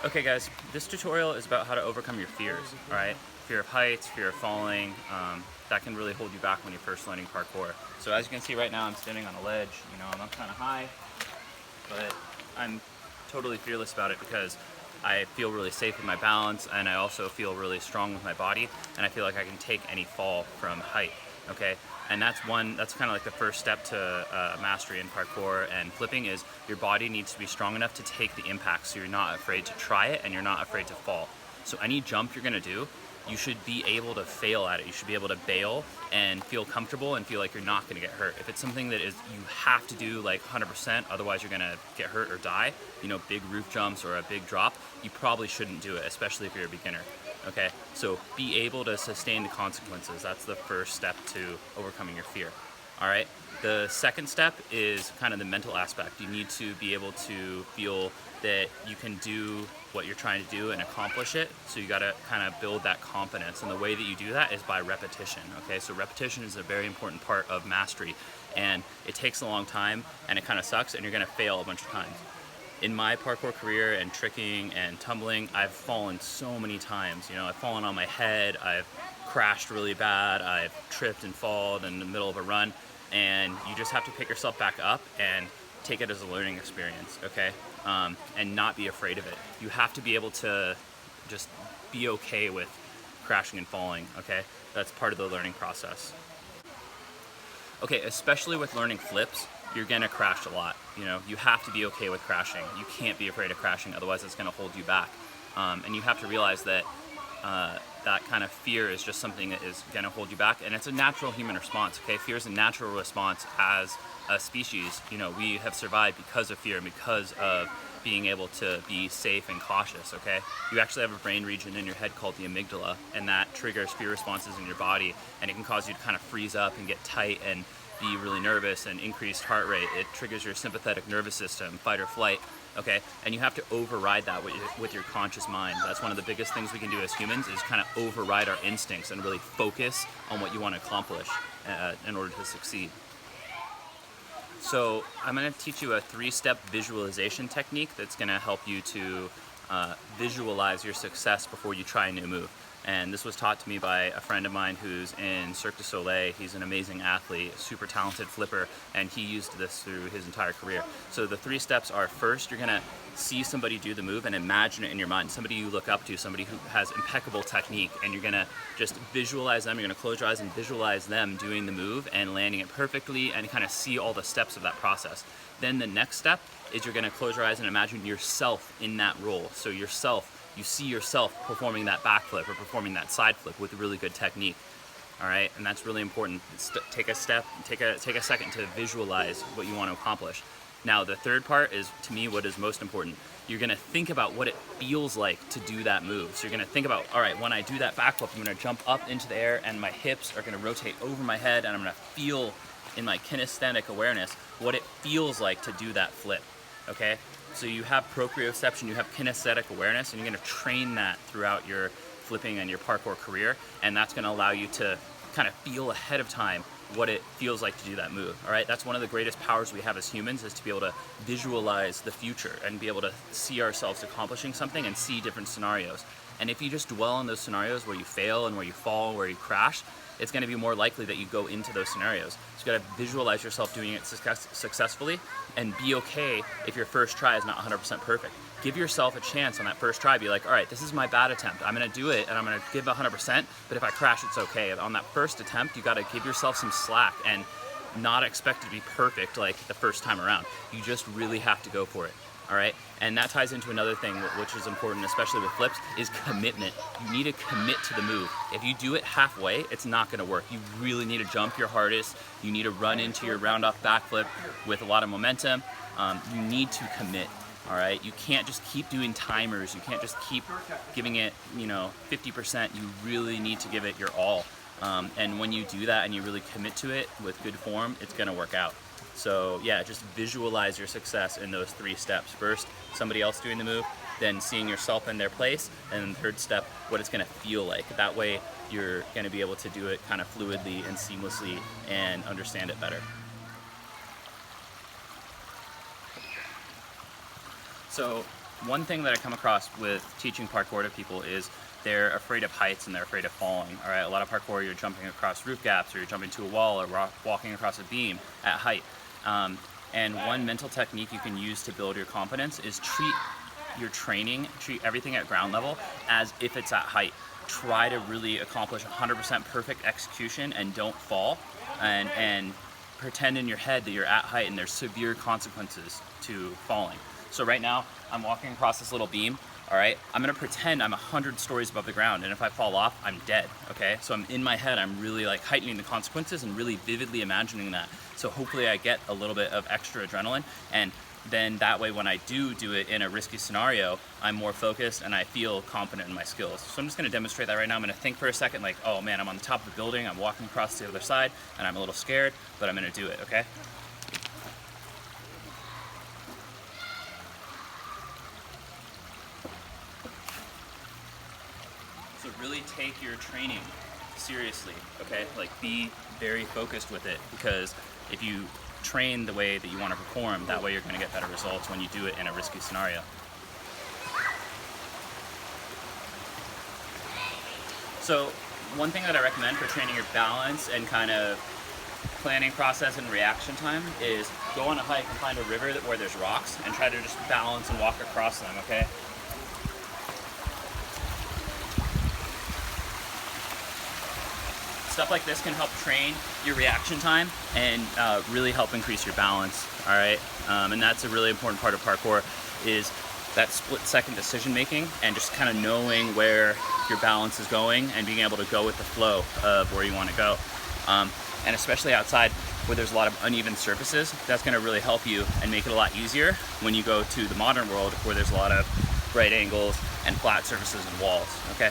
Okay guys, this tutorial is about how to overcome your fears, alright? Fear of heights, fear of falling, that can really hold you back when you're first learning parkour. So as you can see right now, I'm standing on a ledge, I'm up kind of high, but I'm totally fearless about it because I feel really safe with my balance, and I also feel really strong with my body, and I feel like I can take any fall from height, okay? And that's kind of like the first step to mastery in parkour and flipping is your body needs to be strong enough to take the impact so you're not afraid to try it and you're not afraid to fall. So any jump you're gonna do, you should be able to fail at it. You should be able to bail and feel comfortable and feel like you're not gonna get hurt. If it's something that is you have to do like 100%, otherwise you're gonna get hurt or die, big roof jumps or a big drop, you probably shouldn't do it, especially if you're a beginner. Okay, so be able to sustain the consequences. That's the first step to overcoming your fear. All right, the second step is kind of the mental aspect. You need to be able to feel that you can do what you're trying to do and accomplish it. So you gotta kind of build that confidence. And the way that you do that is by repetition, okay? So repetition is a very important part of mastery. And it takes a long time and it kind of sucks and you're gonna fail a bunch of times. In my parkour career and tricking and tumbling, I've fallen so many times. I've fallen on my head, I've crashed really bad, I've tripped and fallen in the middle of a run, and you just have to pick yourself back up and take it as a learning experience, okay? And not be afraid of it. You have to be able to just be okay with crashing and falling, okay? That's part of the learning process. Okay, especially with learning flips, you're gonna crash a lot. You have to be okay with crashing. You can't be afraid of crashing, otherwise it's gonna hold you back. And you have to realize that that kind of fear is just something that is gonna hold you back, and it's a natural human response, okay? Fear is a natural response as a species. We have survived because of fear and because of being able to be safe and cautious, okay? You actually have a brain region in your head called the amygdala, and that triggers fear responses in your body, and it can cause you to kind of freeze up and get tight and be really nervous and increased heart rate. It triggers your sympathetic nervous system, fight or flight, okay? And you have to override that with your conscious mind. That's one of the biggest things we can do as humans is kind of override our instincts and really focus on what you want to accomplish in order to succeed. So I'm going to teach you a 3-step visualization technique that's going to help you to visualize your success before you try a new move. And this was taught to me by a friend of mine who's in Cirque du Soleil. He's an amazing athlete, super talented flipper, and he used this through his entire career. So the 3 steps are, first, you're gonna see somebody do the move and imagine it in your mind, somebody you look up to, somebody who has impeccable technique, and you're gonna just visualize them. You're gonna close your eyes and visualize them doing the move and landing it perfectly and kind of see all the steps of that process. Then the next step is you're gonna close your eyes and imagine yourself in that role. So you see yourself performing that backflip or performing that side flip with really good technique. All right, and that's really important. Take a second to visualize what you want to accomplish. Now, the third part is, to me, what is most important. You're gonna think about what it feels like to do that move. So you're gonna think about, all right, when I do that backflip, I'm gonna jump up into the air and my hips are gonna rotate over my head and I'm gonna feel in my kinesthetic awareness what it feels like to do that flip, okay? So you have proprioception, you have kinesthetic awareness, and you're gonna train that throughout your flipping and your parkour career, and that's gonna allow you to kind of feel ahead of time what it feels like to do that move, all right? That's one of the greatest powers we have as humans, is to be able to visualize the future and be able to see ourselves accomplishing something and see different scenarios. And if you just dwell on those scenarios where you fail and where you fall, where you crash, it's going to be more likely that you go into those scenarios. So you got to visualize yourself doing it successfully and be okay if your first try is not 100% perfect. Give yourself a chance on that first try. Be like, all right, this is my bad attempt. I'm going to do it and I'm going to give 100%, but if I crash, it's okay. On that first attempt, you got to give yourself some slack and not expect it to be perfect like the first time around. You just really have to go for it. All right, and that ties into another thing which is important, especially with flips, is commitment. You need to commit to the move. If you do it halfway, it's not gonna work. You really need to jump your hardest. You need to run into your round off backflip with a lot of momentum. You need to commit, all right? You can't just keep doing timers. You can't just keep giving it, 50%. You really need to give it your all. And when you do that and you really commit to it with good form, it's gonna work out. So yeah, just visualize your success in those 3 steps. First, somebody else doing the move, then seeing yourself in their place, and then the third step, what it's gonna feel like. That way, you're gonna be able to do it kind of fluidly and seamlessly and understand it better. So one thing that I come across with teaching parkour to people is they're afraid of heights and they're afraid of falling. All right, a lot of parkour, you're jumping across roof gaps, or you're jumping to a wall, or walking across a beam at height. And one mental technique you can use to build your confidence is treat your training, treat everything at ground level as if it's at height. Try to really accomplish 100% perfect execution and don't fall, and pretend in your head that you're at height and there's severe consequences to falling. So right now, I'm walking across this little beam, all right? I'm gonna pretend I'm 100 stories above the ground, and if I fall off, I'm dead, okay? So I'm in my head, I'm really like heightening the consequences and really vividly imagining that. So hopefully I get a little bit of extra adrenaline, and then that way when I do it in a risky scenario, I'm more focused and I feel confident in my skills. So I'm just gonna demonstrate that right now. I'm gonna think for a second like, oh man, I'm on the top of the building, I'm walking across the other side, and I'm a little scared, but I'm gonna do it, okay? So really take your training seriously, okay? Like be very focused with it, because if you train the way that you want to perform, that way you're going to get better results when you do it in a risky scenario. So one thing that I recommend for training your balance and kind of planning process and reaction time is go on a hike and find a river where there's rocks and try to just balance and walk across them, okay? Stuff like this can help train your reaction time and really help increase your balance, all right? And that's a really important part of parkour, is that split-second decision making and just kind of knowing where your balance is going and being able to go with the flow of where you want to go. And especially outside where there's a lot of uneven surfaces, that's going to really help you and make it a lot easier when you go to the modern world where there's a lot of right angles and flat surfaces and walls, okay?